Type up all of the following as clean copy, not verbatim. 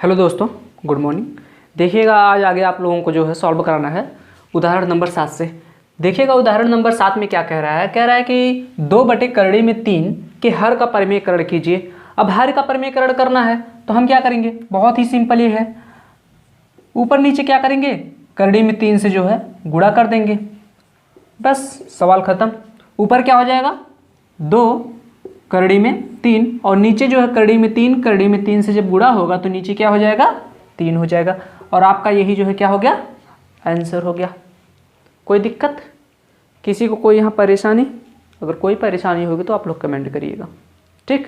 Hello दोस्तों, good morning. देखिएगा आज आगे आप लोगों को जो है सॉल्व कराना है उदाहरण नंबर 7 से। देखिएगा उदाहरण नंबर 7 में क्या कह रहा है। कह रहा है कि 2/3 में 3 के हर का परिमेयकरण कीजिए। अब हर का परिमेयकरण करना है तो हम क्या करेंगे, बहुत ही सिंपल ये है। ऊपर नीचे क्या करेंगे, करड़ी में 3 से जो है गुणा कर देंगे, बस सवाल ख़त्म। ऊपर क्या हो जाएगा, 2 करड़ी में 3 और नीचे जो है करड़ी में 3, करड़ी में 3 से जब गुणा होगा तो नीचे क्या हो जाएगा, 3 हो जाएगा। और आपका यही जो है क्या हो गया, आंसर हो गया। कोई दिक्कत, किसी को कोई यहाँ परेशानी? अगर कोई परेशानी होगी तो आप लोग कमेंट करिएगा, ठीक।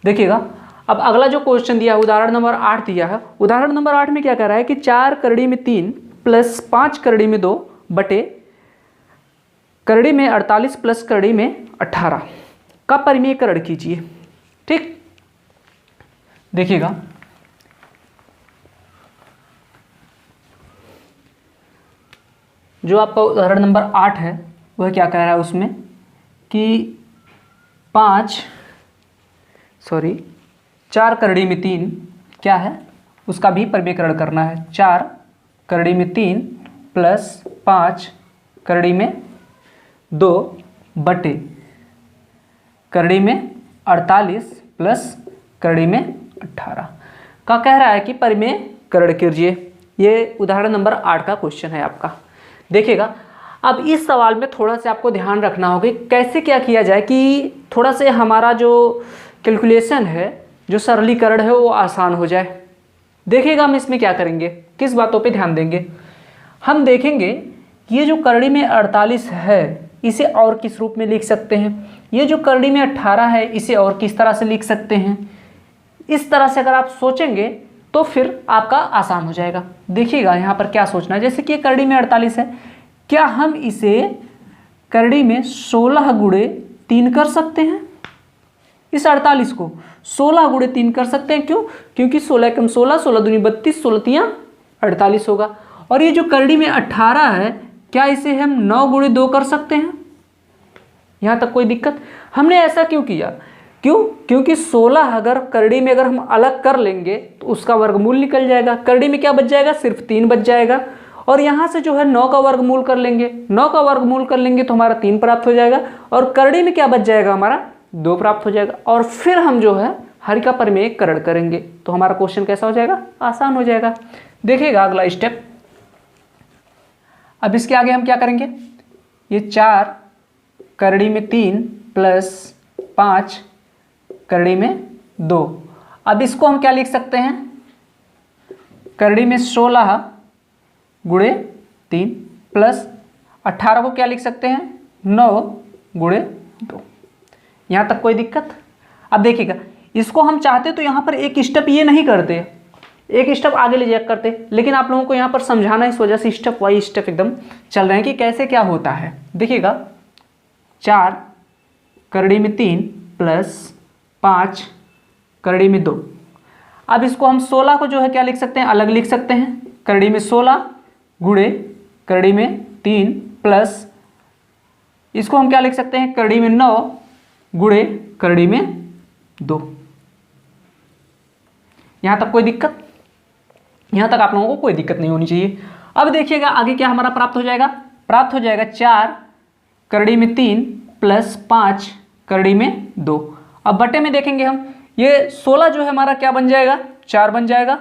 देखिएगा अब अगला जो क्वेश्चन दिया है उदाहरण नंबर 8 दिया है। उदाहरण नंबर 8 में क्या कह रहा है कि 4 करड़ी में 3 प्लस 5 करड़ी में 2 बटे करड़ी में 48 प्लस करड़ी में 18 का परिमेयकरण कीजिए, ठीक। देखिएगा जो आपका उदाहरण नंबर 8 है वह क्या कह रहा है उसमें कि 4 करड़ी में 3 क्या है, उसका भी परिमेयकरण करना है। 4 करड़ी में 3 प्लस 5 करड़ी में 2 बटे करड़ी में 48 प्लस करड़ी में 18 का कह रहा है कि परिमेयकरण कीजिए। ये उदाहरण नंबर 8 का क्वेश्चन है आपका। देखिएगा अब इस सवाल में थोड़ा सा आपको ध्यान रखना होगा कैसे क्या किया जाए कि थोड़ा से हमारा जो कैलकुलेशन है, जो सरलीकरण है वो आसान हो जाए। देखिएगा हम इसमें क्या करेंगे, किस बातों पे ध्यान देंगे। हम देखेंगे ये जो करड़ी में 48 है इसे और किस रूप में लिख सकते हैं, ये जो करड़ी में 18 है इसे और किस तरह से लिख सकते हैं। इस तरह से अगर आप सोचेंगे तो फिर आपका आसान हो जाएगा। देखिएगा यहाँ पर क्या सोचना है, जैसे कि ये करड़ी में 48 है, क्या हम इसे करड़ी में 16 गुणे 3 कर सकते हैं। इस 48 को 16 गुणे 3 कर सकते हैं, क्यों, क्योंकि 16 कम 16, 16 दूनी 32, 16 तियां 48 होगा। और ये जो करड़ी में 18 है, क्या इसे हम 9 गुणे 2 कर सकते हैं। यहाँ तक कोई दिक्कत। हमने ऐसा क्यों किया, क्योंकि 16 अगर करड़ी में अगर हम अलग कर लेंगे तो उसका वर्गमूल निकल जाएगा। करड़ी में क्या बच जाएगा, सिर्फ 3 बच जाएगा। और यहाँ से जो है 9 का वर्गमूल कर लेंगे, 9 का वर्गमूल कर लेंगे तो हमारा 3 प्राप्त हो जाएगा। और करड़ी में क्या बच जाएगा, हमारा 2 प्राप्त हो जाएगा। और फिर हम जो है हर का परिमेयकरण करेंगे तो हमारा क्वेश्चन कैसा हो जाएगा, आसान हो जाएगा। देखिएगा अगला स्टेप। अब इसके आगे हम क्या करेंगे, ये 4 करड़ी में 3 प्लस 5 करड़ी में 2। अब इसको हम क्या लिख सकते हैं, करड़ी में 16 गुणे 3 प्लस 18 को क्या लिख सकते हैं, 9 गुणे 2। यहाँ तक कोई दिक्कत। अब देखिएगा इसको हम चाहते तो यहाँ पर एक स्टेप ये नहीं करते, एक स्टेप आगे ले जाकर करते, लेकिन आप लोगों को यहाँ पर समझाना इस वजह से स्टेप बाई स्टेप एकदम चल रहे हैं कि कैसे क्या होता है। देखिएगा 4 करड़ी में 3 प्लस 5 करड़ी में 2। अब इसको हम 16 को जो है क्या लिख सकते हैं, अलग लिख सकते हैं। करड़ी में 16 गुणे करड़ी में 3 प्लस इसको हम क्या लिख सकते हैं, करड़ी में 9 गुणे करड़ी में 2। यहाँ तक कोई दिक्कत, यहाँ तक आप लोगों को कोई दिक्कत नहीं होनी चाहिए। अब देखिएगा आगे क्या हमारा प्राप्त हो जाएगा, प्राप्त हो जाएगा 4 करड़ी में 3 प्लस 5 करड़ी में 2। अब बटे में देखेंगे हम, ये 16 जो है हमारा क्या बन जाएगा, 4 बन जाएगा।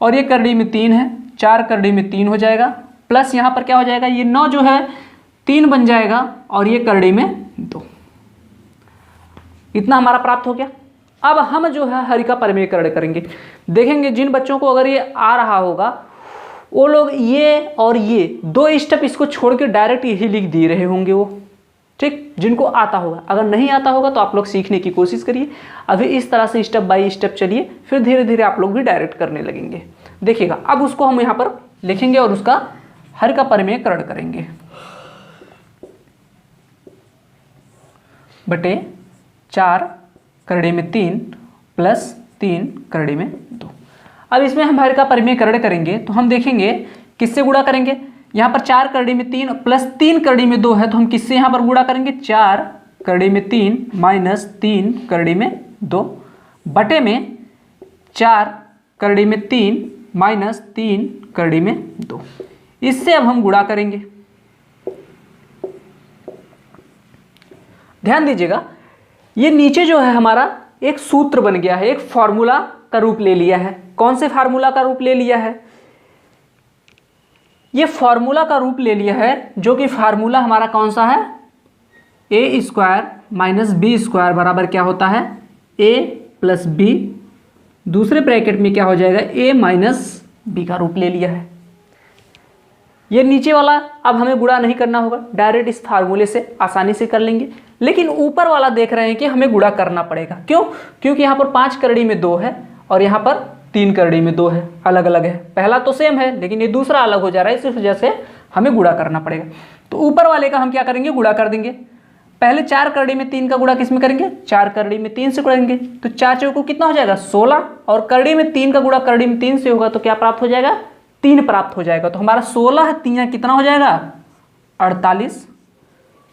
और ये करड़ी में 3 है, 4 करड़ी में 3 हो जाएगा। प्लस यहाँ पर क्या हो जाएगा, ये 9 जो है 3 बन जाएगा और ये करड़ी में 2। इतना हमारा प्राप्त हो गया। अब हम जो है हर का परिमेयकरण करेंगे। देखेंगे जिन बच्चों को अगर ये आ रहा होगा वो लोग ये और ये 2 स्टेप इसको छोड़ के डायरेक्ट यही लिख दे रहे होंगे वो, ठीक, जिनको आता होगा। अगर नहीं आता होगा तो आप लोग सीखने की कोशिश करिए। अभी इस तरह से स्टेप बाय स्टेप चलिए, फिर धीरे धीरे आप लोग भी डायरेक्ट करने लगेंगे। देखिएगा अब उसको हम यहाँ पर लिखेंगे और उसका हर का परिमेयकरण करेंगे। बटे 4 करड़ी में 3 प्लस 3 करड़ी में 2। अब इसमें हम हर का परिमेयकरण करेंगे तो हम देखेंगे किससे गुणा करेंगे। यहाँ पर 4 करड़ी में 3 प्लस 3 करड़ी में 2 है तो हम किससे यहाँ पर गुणा करेंगे, 4 करड़ी में 3 माइनस 3 करड़ी में 2 बटे में 4 करड़ी में 3 माइनस 3 करड़ी में 2। इससे अब हम गुणा करेंगे। ध्यान दीजिएगा, ये नीचे जो है हमारा एक सूत्र बन गया है, एक फॉर्मूला का रूप ले लिया है। कौन से फार्मूला का रूप ले लिया है? ये फॉर्मूला का रूप ले लिया है, जो कि फार्मूला हमारा कौन सा है? ए स्क्वायर माइनस बी स्क्वायर बराबर क्या होता है? ए प्लस बी, दूसरे ब्रैकेट में क्या हो जाएगा? ए माइनस बी का रूप ले लिया है। ये नीचे वाला अब हमें गुणा नहीं करना होगा, डायरेक्ट इस फार्मूले से आसानी से कर लेंगे। लेकिन ऊपर वाला देख रहे हैं कि हमें गुणा करना पड़ेगा। क्यों? क्योंकि यहाँ पर 5 करड़ी में 2 है और यहाँ पर 3 करड़ी में 2 है, अलग अलग है। पहला तो सेम है लेकिन ये दूसरा अलग हो जा रहा है, इस वजह से हमें गुणा करना पड़ेगा। तो ऊपर वाले का हम क्या करेंगे? गुणा कर देंगे। पहले 4 करड़ी में 3 का गुणा किस में करेंगे? 4 करड़ी में 3 से करेंगे। तो 4 चौको कितना हो जाएगा? 16, और करड़ी में 3 का गुणा करड़ी में 3 से होगा तो क्या प्राप्त हो जाएगा? 3 प्राप्त हो जाएगा। तो हमारा 16 3 कितना हो जाएगा? 48।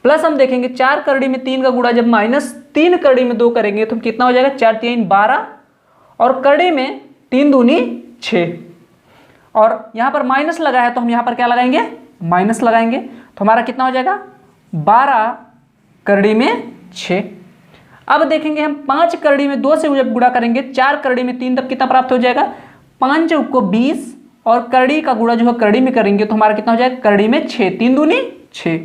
प्लस हम देखेंगे 4 करड़ी में 3 का गुणा जब माइनस 3 करड़ी में 2 करेंगे तो कितना हो जाएगा? 4 3 12, और करड़ी में 3 दूनी 6, और यहाँ पर माइनस लगा है तो हम यहाँ पर क्या लगाएंगे? माइनस लगाएंगे। तो हमारा कितना हो जाएगा? 12 करड़ी में 6। अब देखेंगे हम 5 करड़ी में 2 से जब गुणा करेंगे 4 करड़ी में 3 तब कितना प्राप्त हो जाएगा? 5 को 20, और करड़ी का गुणा जो है करड़ी में करेंगे तो हमारा कितना हो जाएगा? करड़ी में 6, 3 दूनी 6।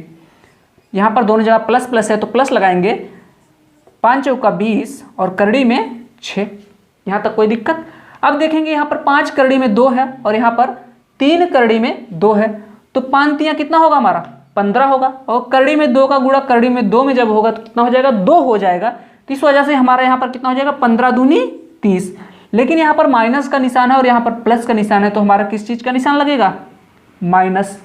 यहाँ पर दोनों जगह प्लस प्लस है तो प्लस लगाएंगे। 5 चौका 20 और करड़ी में 6। यहाँ तक कोई दिक्कत? अब देखेंगे यहाँ पर 5 करड़ी में 2 है और यहाँ पर 3 करड़ी में 2 है, तो 5 3 कितना होगा हमारा? 15 होगा, और करड़ी में 2 का गुणा करड़ी में 2 में जब होगा तो कितना हो जाएगा? 2 हो जाएगा। तो इस वजह से हमारा यहाँ पर कितना हो जाएगा? 15 दूनी 30। लेकिन यहाँ पर माइनस का निशान है और यहाँ पर प्लस का निशान है, तो हमारा किस चीज़ का निशान लगेगा? माइनस।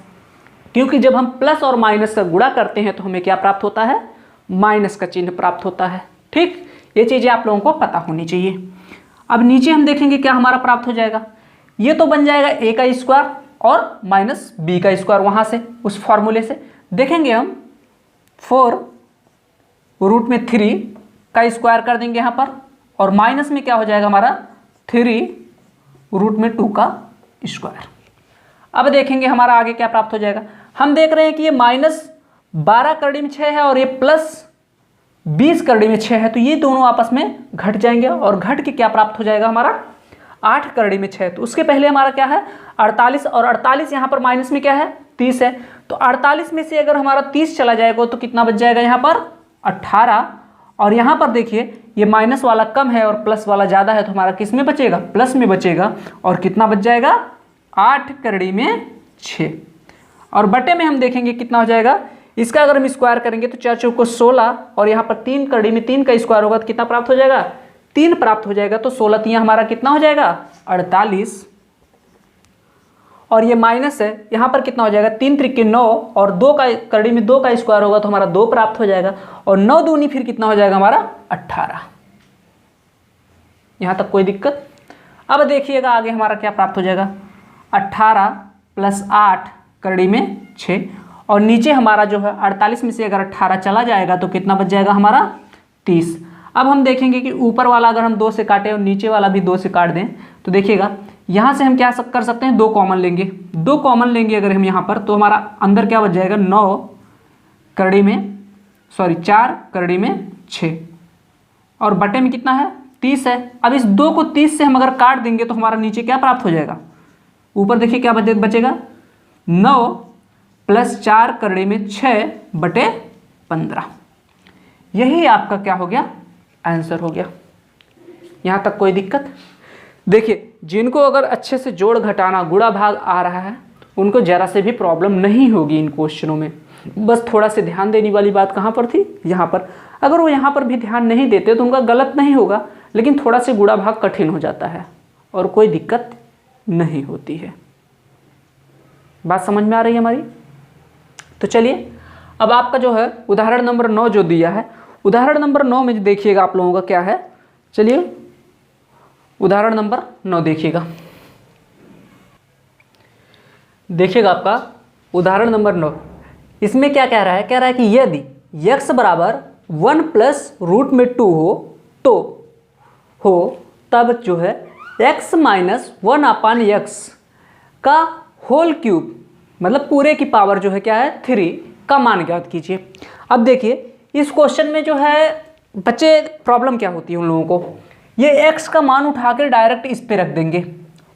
क्योंकि जब हम प्लस और माइनस का गुणा करते हैं तो हमें क्या प्राप्त होता है? माइनस का चिन्ह प्राप्त होता है। ठीक, ये चीज़ें आप लोगों को पता होनी चाहिए। अब नीचे हम देखेंगे क्या हमारा प्राप्त हो जाएगा। ये तो बन जाएगा ए का स्क्वायर और माइनस बी का स्क्वायर, वहाँ से उस फॉर्मूले से देखेंगे हम 4√3 का स्क्वायर कर देंगे यहाँ पर, और माइनस में क्या हो जाएगा हमारा? 3√2 का स्क्वायर। अब देखेंगे हमारा आगे क्या प्राप्त हो जाएगा। हम देख रहे हैं कि ये माइनस 12 करड़ी में 6 है और ये प्लस 20 करड़ी में 6 है, तो ये दोनों आपस में घट जाएंगे और घट के क्या प्राप्त हो जाएगा हमारा? 8 करड़ी में 6। तो उसके पहले हमारा क्या है? 48, और 48 यहाँ पर माइनस में क्या है? 30 है। तो 48 में से अगर हमारा 30 चला जाएगा तो कितना बच जाएगा यहाँ पर? 18। और यहाँ पर देखिए ये माइनस वाला कम है और प्लस वाला ज़्यादा है, तो हमारा किस में बचेगा? प्लस में बचेगा। और कितना बच जाएगा? 8 करड़ी में 6। और बटे में हम देखेंगे कितना हो जाएगा। इसका अगर हम स्क्वायर करेंगे तो 4 चौको 16, और यहाँ पर 3 करड़ी में 3 का स्क्वायर होगा तो कितना प्राप्त हो जाएगा? 3 प्राप्त हो जाएगा। तो 16 3 हमारा कितना हो जाएगा? 48। और ये माइनस है, यहाँ पर कितना हो जाएगा? 3 त्रिक 9, और 2 का करड़ी में 2 का स्क्वायर होगा तो हमारा 2 प्राप्त हो जाएगा। और 9 दूनी फिर कितना हो जाएगा हमारा? 18। यहाँ तक कोई दिक्कत? अब देखिएगा आगे हमारा क्या प्राप्त हो जाएगा। 18 + 8 करड़ी में 6, और नीचे हमारा जो है 48 में से अगर 18 चला जाएगा तो कितना बच जाएगा हमारा? 30। अब हम देखेंगे कि ऊपर वाला अगर हम 2 से काटें और नीचे वाला भी 2 से काट दें तो देखिएगा यहाँ से हम क्या कर सकते हैं? 2 कॉमन लेंगे। 2 कॉमन लेंगे अगर हम यहाँ पर तो हमारा अंदर क्या बच जाएगा? 9 करड़ी में 4 करड़ी में 6, और बटे में कितना है? 30 है। अब इस 2 को 30 से हम अगर काट देंगे तो हमारा नीचे क्या प्राप्त हो जाएगा? ऊपर देखिए क्या बचेगा? 9 + 4 करड़ी में 6/15। यही आपका क्या हो गया? आंसर हो गया। यहाँ तक कोई दिक्कत? देखिए, जिनको अगर अच्छे से जोड़ घटाना गुणा भाग आ रहा है उनको ज़रा से भी प्रॉब्लम नहीं होगी इन क्वेश्चनों में। बस थोड़ा से ध्यान देने वाली बात कहाँ पर थी? यहाँ पर। अगर वो यहाँ पर भी ध्यान नहीं देते तो उनका गलत नहीं होगा, लेकिन थोड़ा से गुणा भाग कठिन हो जाता है और कोई दिक्कत नहीं होती है। बात समझ में आ रही है हमारी? तो चलिए अब आपका जो है उदाहरण नंबर 9 जो दिया है, उदाहरण नंबर 9 में देखिएगा आप लोगों का क्या है। चलिए उदाहरण नंबर 9 देखिएगा। देखिएगा आपका उदाहरण नंबर 9, इसमें क्या कह रहा है? कह रहा है कि यदि x बराबर 1 + √2 हो तो तब जो है x माइनस 1/x का होल क्यूब मतलब पूरे की पावर जो है क्या है 3 का मान ज्ञात कीजिए। अब देखिए इस क्वेश्चन में जो है बच्चे प्रॉब्लम क्या होती है उन लोगों को, ये x का मान उठा कर डायरेक्ट इस पे रख देंगे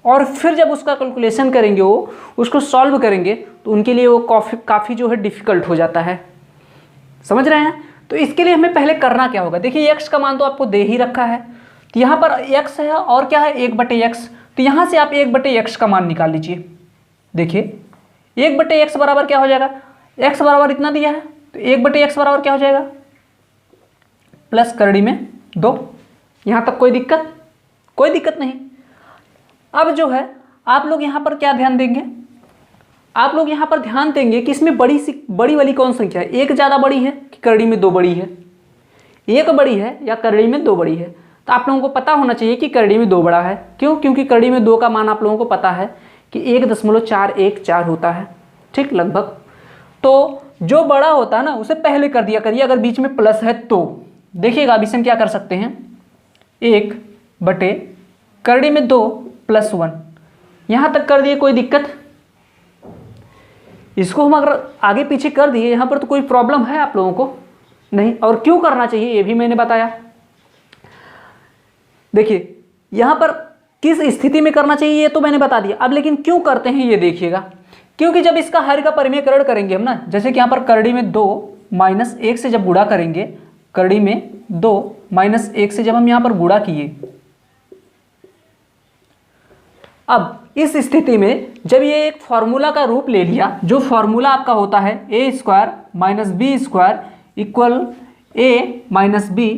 और फिर जब उसका कैलकुलेशन करेंगे वो उसको सॉल्व करेंगे तो उनके लिए वो काफ़ी जो है डिफ़िकल्ट हो जाता है। समझ रहे हैं? तो इसके लिए हमें पहले करना क्या होगा, देखिए x का मान तो आपको दे ही रखा है, तो यहाँ पर x है और क्या है 1/x, तो यहाँ से आप 1/x का मान निकाल लीजिए। देखिए 1/x बराबर क्या हो जाएगा, x बराबर इतना दिया है तो 1/x बराबर क्या हो जाएगा प्लस करड़ी में 2। यहाँ तक कोई दिक्कत नहीं। अब जो है आप लोग यहाँ पर क्या ध्यान देंगे, आप लोग यहाँ पर ध्यान देंगे कि इसमें बड़ी वाली कौन संख्या है, एक ज़्यादा बड़ी है कि करड़ी में 2 बड़ी है, एक बड़ी है या करड़ी में 2 बड़ी है। तो आप लोगों को पता होना चाहिए कि करड़ी में 2 बड़ा है। क्यों? क्योंकि करड़ी में 2 का मान आप लोगों को पता है कि 1.414 होता है, ठीक लगभग। तो जो बड़ा होता है ना उसे पहले कर दिया करिए, अगर बीच में प्लस है तो। देखिएगा अभी से हम क्या कर सकते हैं, 1 करड़ी में 2 + 1, यहाँ तक कर दिए, कोई दिक्कत। इसको हम अगर आगे पीछे कर दिए यहाँ पर तो कोई प्रॉब्लम है आप लोगों को नहीं। और क्यों करना चाहिए ये भी मैंने बताया। देखिए यहाँ पर किस स्थिति में करना चाहिए ये तो मैंने बता दिया, अब लेकिन क्यों करते हैं ये देखिएगा। क्योंकि जब इसका हर का परिमेयकरण करेंगे हम ना, जैसे कि यहाँ पर करड़ी में 2 - 1 से जब गुणा करेंगे, करड़ी में 2 - 1 से जब हम यहाँ पर गुणा किए, अब इस स्थिति में जब ये एक फॉर्मूला का रूप ले लिया, जो फॉर्मूला आपका होता है a² - b² equal a - b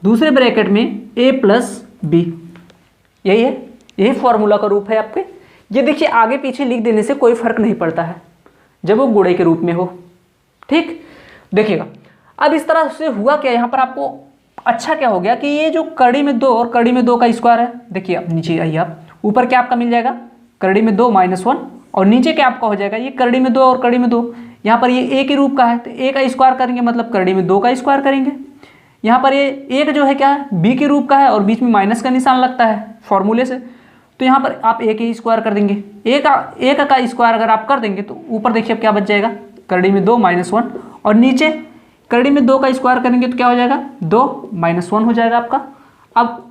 दूसरे ब्रैकेट में a + b, यही है, यही फॉर्मूला का रूप है आपके। ये देखिए आगे पीछे लिख देने से कोई फर्क नहीं पड़ता है जब वो गुणे के रूप में हो, ठीक। देखिएगा अब इस तरह से हुआ क्या, यहाँ पर आपको अच्छा क्या हो गया कि ये जो करड़ी में 2 और करड़ी में 2 का स्क्वायर है, देखिए अब नीचे आइए आप, ऊपर क्या आपका मिल जाएगा करड़ी में 2 - 1 और नीचे क्या आपका हो जाएगा ये करड़ी में 2 और करड़ी में 2। यहाँ पर ये a के रूप का है तो a का स्क्वायर करेंगे मतलब करड़ी में 2 का स्क्वायर करेंगे। यहाँ पर ये एक जो है क्या है b के रूप का है और बीच में माइनस का निशान लगता है फॉर्मूले से, तो यहाँ पर आप a के स्क्वायर कर देंगे। a का स्क्वायर अगर आप कर देंगे तो ऊपर देखिए अब क्या बच जाएगा करड़ी में 2 - 1 और नीचे करड़ी में 2 का स्क्वायर करेंगे तो क्या हो जाएगा 2 - 1 हो जाएगा आपका। अब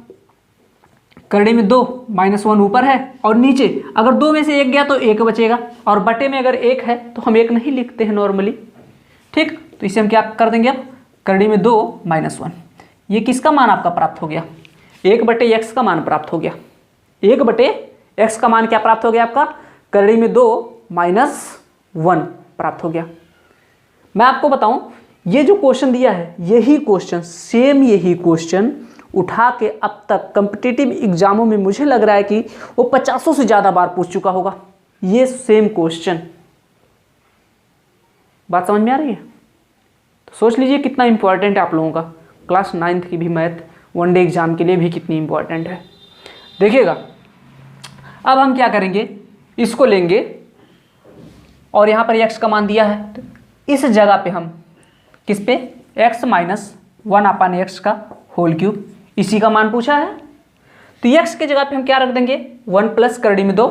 करड़ी में 2 - 1 ऊपर है और नीचे अगर 2 में से 1 गया तो 1 बचेगा और बटे में अगर 1 है तो हम 1 नहीं लिखते हैं नॉर्मली, ठीक। तो इसे हम क्या कर देंगे अब करड़ी में 2 - 1, ये किसका मान आपका प्राप्त हो गया 1/x का मान प्राप्त हो गया। 1/x का मान क्या प्राप्त हो गया आपका करड़ी में 2 - 1 प्राप्त हो गया। मैं आपको बताऊं ये जो क्वेश्चन दिया है यही क्वेश्चन सेम यही क्वेश्चन उठा के अब तक कॉम्पिटिटिव एग्जामों में मुझे लग रहा है कि वो 50 से ज़्यादा बार पूछ चुका होगा ये सेम क्वेश्चन। बात समझ में आ रही है? तो सोच लीजिए कितना इंपॉर्टेंट है आप लोगों का, क्लास 9th की भी मैथ वनडे एग्जाम के लिए भी कितनी इंपॉर्टेंट है। देखिएगा अब हम क्या करेंगे, इसको लेंगे और यहाँ पर x का मान दिया है तो इस जगह पे हम किस पे x - 1/x का होल क्यूब, इसी का मान पूछा है तो x के जगह पे हम क्या रख देंगे 1 + करड़ी में 2,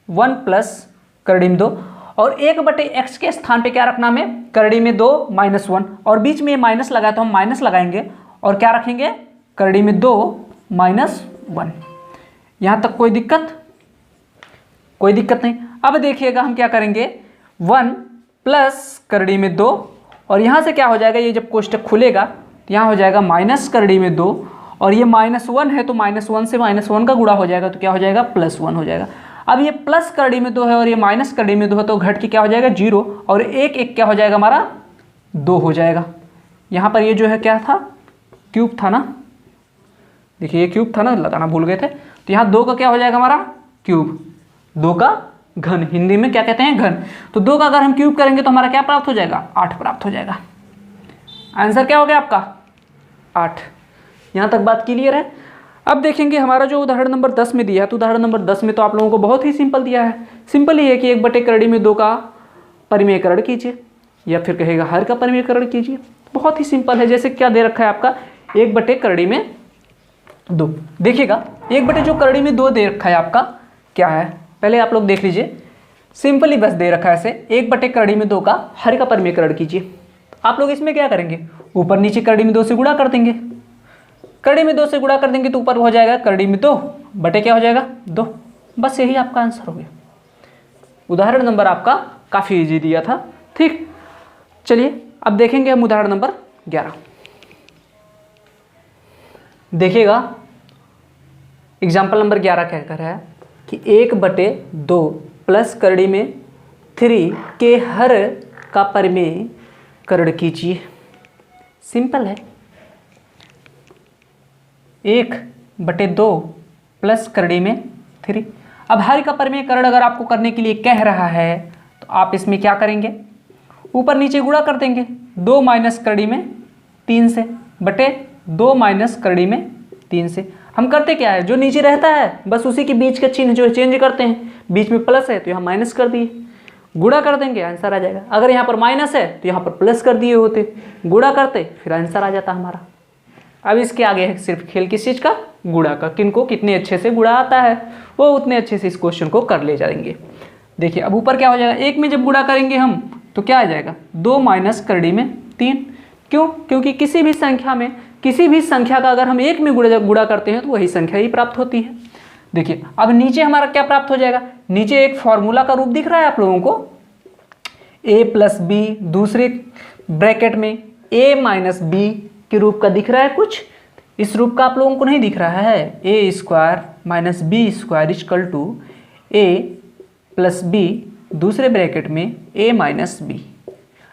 1 + करड़ी में 2 और 1/x के स्थान पे क्या रखना हमें करड़ी में 2 - 1 और बीच में माइनस लगा तो हम माइनस लगाएंगे और क्या रखेंगे करड़ी में 2 - 1। यहाँ तक कोई दिक्कत नहीं। अब देखिएगा हम क्या करेंगे 1 + करड़ी में 2 और यहाँ से क्या हो जाएगा ये जब कोष्टक खुलेगा तो यहाँ हो जाएगा माइनस करड़ी में 2 और ये -1 है तो -1 से -1 का गुणा हो जाएगा तो क्या हो जाएगा +1 हो जाएगा। अब ये प्लस करड़ी में 2 है और ये माइनस करड़ी में 2 है तो घट के क्या हो जाएगा 0 और 1 क्या हो जाएगा हमारा 2 हो जाएगा। यहाँ पर ये जो है क्या था क्यूब था ना, देखिए ये क्यूब था ना, लगाना भूल गए थे, तो यहाँ 2 का क्या हो जाएगा हमारा क्यूब, 2 का घन, हिंदी में क्या कहते हैं घन। तो 2 का अगर हम क्यूब करेंगे तो हमारा क्या प्राप्त हो जाएगा 8 प्राप्त हो जाएगा। आंसर क्या हो गया आपका 8। यहाँ तक बात क्लियर है। अब देखेंगे हमारा जो उदाहरण नंबर 10 में दिया है तो उदाहरण नंबर 10 में तो आप लोगों को बहुत ही सिंपल दिया है। सिंपल ही है कि 1/करड़ी में 2 का परिमेयकरण कीजिए या फिर कहेगा हर का परिमेयकरण कीजिए। बहुत ही सिंपल है। जैसे क्या दे रखा है आपका 1/करड़ी में 2। देखिएगा एक बटे जो करड़ी में 2 दे रखा है आपका क्या है, पहले आप लोग देख लीजिए, सिंपली बस दे रखा है ऐसे, 1 बटे करड़ी में 2 का हर का परिमेयकरण कीजिए। आप लोग इसमें क्या करेंगे, ऊपर नीचे करड़ी में 2 से गुणा कर देंगे, करड़ी में 2 से गुणा कर देंगे तो ऊपर हो जाएगा करड़ी में 2 बटे क्या हो जाएगा 2, बस यही आपका आंसर हो गया। उदाहरण नंबर आपका काफ़ी इजी दिया था। ठीक, चलिए अब देखेंगे हम उदाहरण नंबर 11। देखिएगा एग्जाम्पल नंबर 11 क्या कर रहा है कि 1 बटे 2 प्लस करड़ी में 3 के हर का परिमेयकरण कीजिए। सिंपल है, 1 बटे 2 प्लस करड़ी में 3। अब हर का परिमेयकरण अगर आपको करने के लिए कह रहा है तो आप इसमें क्या करेंगे, ऊपर नीचे गुणा कर देंगे, 2 माइनस करड़ी में 3 से बटे 2 माइनस करड़ी में 3 से। हम करते क्या है, जो नीचे रहता है बस उसी के बीच का चिन्ह जो चेंज करते हैं, बीच में प्लस है तो यहाँ माइनस कर दिए, गुणा कर देंगे आंसर आ जाएगा। अगर यहाँ पर माइनस है तो यहाँ पर प्लस कर दिए होते, गुणा करते फिर आंसर आ जाता हमारा। अब इसके आगे है सिर्फ खेल किस चीज़ का, गुणा का। किनको कितने अच्छे से गुणा आता है वो उतने अच्छे से इस क्वेश्चन को कर ले जाएंगे। देखिए अब ऊपर क्या हो जाएगा, 1 में जब गुणा करेंगे हम तो क्या आ जाएगा 2 माइनस करड़ी में 3। क्यों, क्योंकि किसी भी संख्या का अगर हम 1 में गुणा करते हैं तो वही संख्या ही प्राप्त होती है। देखिए अब नीचे हमारा क्या प्राप्त हो जाएगा, नीचे एक फॉर्मूला का रूप दिख रहा है आप लोगों को, a प्लस बी, दूसरे ब्रैकेट में a माइनस बी के रूप का दिख रहा है कुछ, इस रूप का आप लोगों को नहीं दिख रहा है, a square minus B square equal to a plus B, दूसरे ब्रैकेट में a माइनस बी।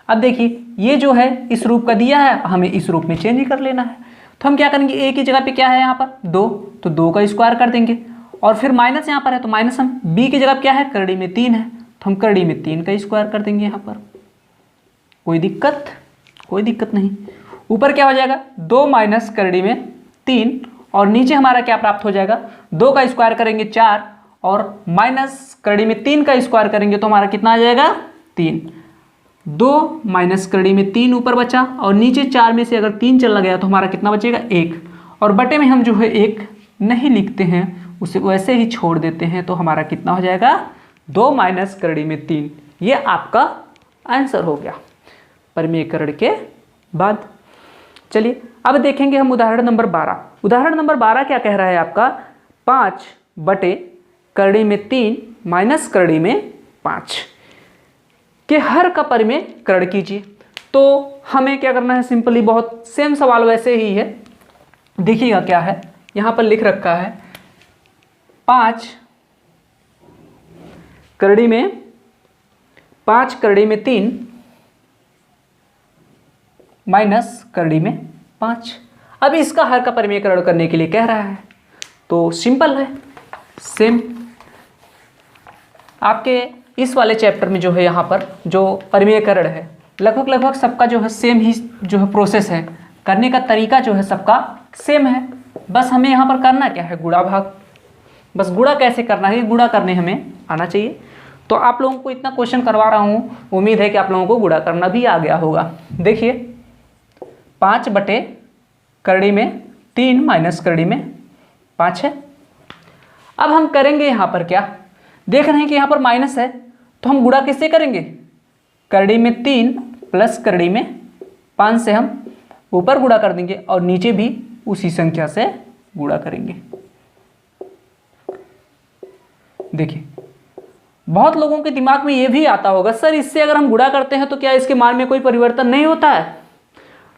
अब देखिए ये जो है इस रूप का दिया है, हमें इस रूप में चेंज कर लेना है। तो हम क्या करेंगे, a की जगह पे क्या है यहाँ पर 2, तो 2 का स्क्वायर कर देंगे, और फिर माइनस यहाँ पर है तो माइनस हम b की जगह क्या है करड़ी में 3 है तो हम करड़ी में 3 का स्क्वायर कर देंगे यहाँ पर। कोई दिक्कत नहीं। ऊपर क्या हो जाएगा 2 माइनस करड़ी में 3, और नीचे हमारा क्या प्राप्त हो जाएगा, 2 का स्क्वायर करेंगे 4 और माइनस करड़ी में 3 का स्क्वायर करेंगे तो हमारा कितना आ जाएगा 3। 2 माइनस करड़ी में 3 ऊपर बचा, और नीचे 4 में से अगर 3 चला गया तो हमारा कितना बचेगा 1, और बटे में हम जो है 1 नहीं लिखते हैं, उसे वैसे ही छोड़ देते हैं, तो हमारा कितना हो जाएगा 2 माइनस करड़ी में 3। ये आपका आंसर हो गया परिमेयकरण के बाद। चलिए अब देखेंगे हम उदाहरण नंबर 12। उदाहरण नंबर 12 क्या कह रहा है आपका, 5 बटे करड़ी में 3 माइनस करड़ी में 5 के हर का परिमेयकरण कीजिए। तो हमें क्या करना है, सिंपली बहुत सेम सवाल वैसे ही है। देखिएगा क्या है, यहाँ पर लिख रखा है 5 करड़ी में 3 माइनस करड़ी में 5। अब इसका हर का परिमेयकरण करने के लिए कह रहा है, तो सिंपल है, सेम आपके इस वाले चैप्टर में जो है यहाँ पर जो परिमेयकरण है लगभग सबका जो है सेम ही जो है प्रोसेस है, करने का तरीका जो है सबका सेम है। बस हमें यहाँ पर करना क्या है, गुणा भाग। बस गुणा कैसे करना है, गुणा करने हमें आना चाहिए। तो आप लोगों को इतना क्वेश्चन करवा रहा हूँ, उम्मीद है कि आप लोगों को गुणा करना भी आ गया होगा। देखिए 5 बटे करड़ी में 3 माइनस करड़ी में 5 है। अब हम करेंगे यहाँ पर क्या, देख रहे हैं कि यहाँ पर माइनस है तो हम गुणा किससे करेंगे, करड़ी में 3 प्लस करड़ी में 5 से हम ऊपर गुणा कर देंगे और नीचे भी उसी संख्या से गुणा करेंगे। देखिए बहुत लोगों के दिमाग में ये भी आता होगा, सर इससे अगर हम गुणा करते हैं तो क्या इसके मान में कोई परिवर्तन नहीं होता है।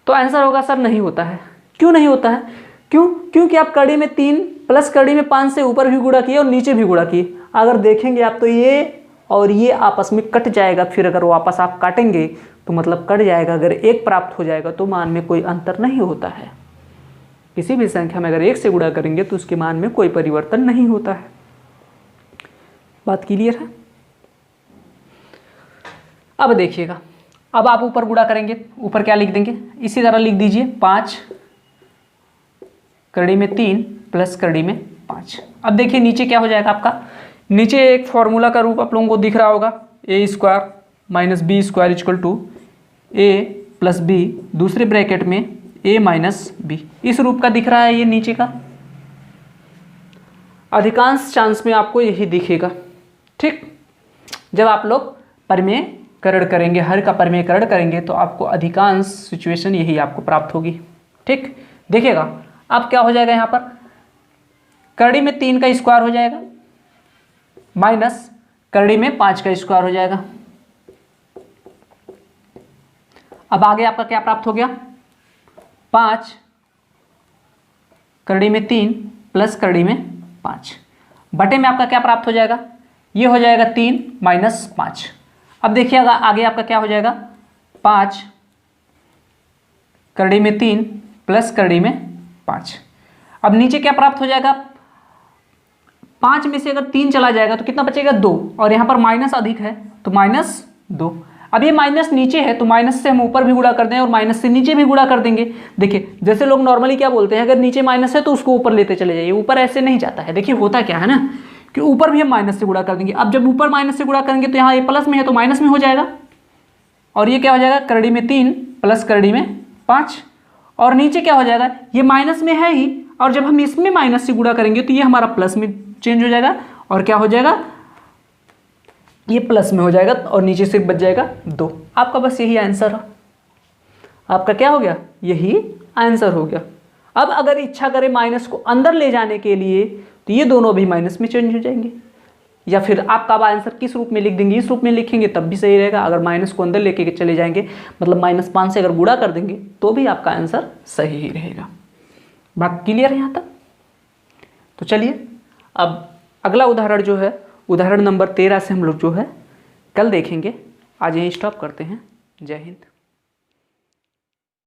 तो आंसर होगा सर नहीं होता है। क्यों नहीं होता है, क्योंकि आप कड़ी में 3 प्लस कड़ी में 5 से ऊपर भी गुणा किए और नीचे भी गुणा किए। अगर देखेंगे आप तो ये और ये आपस में कट जाएगा, फिर अगर वापस आप काटेंगे तो मतलब कट जाएगा। अगर 1 प्राप्त हो जाएगा तो मान में कोई अंतर नहीं होता है। किसी भी संख्या में अगर 1 से गुणा करेंगे तो उसके मान में कोई परिवर्तन नहीं होता है। बात क्लियर है। अब देखिएगा, अब आप ऊपर गुणा करेंगे, ऊपर क्या लिख देंगे, इसी तरह लिख दीजिए 5 करड़ी में 3 प्लस करड़ी में 5। अब देखिए नीचे क्या हो जाएगा आपका, नीचे एक फॉर्मूला का रूप आप लोगों को दिख रहा होगा, A square minus B square equal to A plus B, दूसरे ब्रैकेट में ए माइनस बी, इस रूप का दिख रहा है ये नीचे का। अधिकांश चांस में आपको यही दिखेगा। ठीक, जब आप लोग परिमेयकरण करेंगे, हर का परिमेयकरण करेंगे तो आपको अधिकांश सिचुएशन यही आपको प्राप्त होगी। ठीक, देखिएगा अब क्या हो जाएगा, यहाँ पर करड़ी में 3 का स्क्वायर हो जाएगा माइनस करड़ी में 5 का स्क्वायर हो जाएगा। अब आगे आपका क्या प्राप्त हो गया, 5 करड़ी में 3 प्लस करड़ी में 5 बटे में आपका क्या प्राप्त हो जाएगा, ये हो जाएगा 3 माइनस 5। अब देखिएगा आगे आपका क्या हो जाएगा, 5 करड़ी में 3 प्लस करड़ी में 5। अब नीचे क्या प्राप्त हो जाएगा, 5 में से अगर 3 चला जाएगा तो कितना बचेगा, 2, और यहाँ पर माइनस अधिक है तो -2। अब ये माइनस नीचे है तो माइनस से हम ऊपर भी गुणा कर दें और माइनस से नीचे भी गुणा कर देंगे। देखिए जैसे लोग नॉर्मली क्या बोलते हैं, अगर नीचे माइनस है तो उसको ऊपर लेते चले जाइए, ऊपर ऐसे नहीं जाता है। देखिए होता क्या है ना कि ऊपर भी हम माइनस से गुणा कर देंगे। अब जब ऊपर माइनस से गुणा करेंगे तो यहाँ ये प्लस में है तो माइनस में हो जाएगा, और ये क्या हो जाएगा, करड़ी में 3 प्लस करड़ी में 5, और नीचे क्या हो जाएगा, ये माइनस में है ही, और जब हम इसमें माइनस से गुणा करेंगे तो ये हमारा प्लस में चेंज हो जाएगा, और क्या हो जाएगा, ये प्लस में हो जाएगा, और नीचे से बच जाएगा 2। आपका बस यही आंसर है, आपका क्या हो गया, यही आंसर हो गया। अब अगर इच्छा करें माइनस को अंदर ले जाने के लिए तो ये दोनों भी माइनस में चेंज हो जाएंगे, या फिर आपका आंसर किस रूप में लिख देंगे, इस रूप में लिखेंगे तब भी सही रहेगा। अगर माइनस को अंदर लेके चले जाएंगे, मतलब -5 से अगर गुणा कर देंगे तो भी आपका आंसर सही ही रहेगा। बात क्लियर है यहाँ तक? तो चलिए अब अगला उदाहरण जो है, उदाहरण नंबर 13 से हम लोग जो है कल देखेंगे। आज यहीं स्टॉप करते हैं। जय हिंद।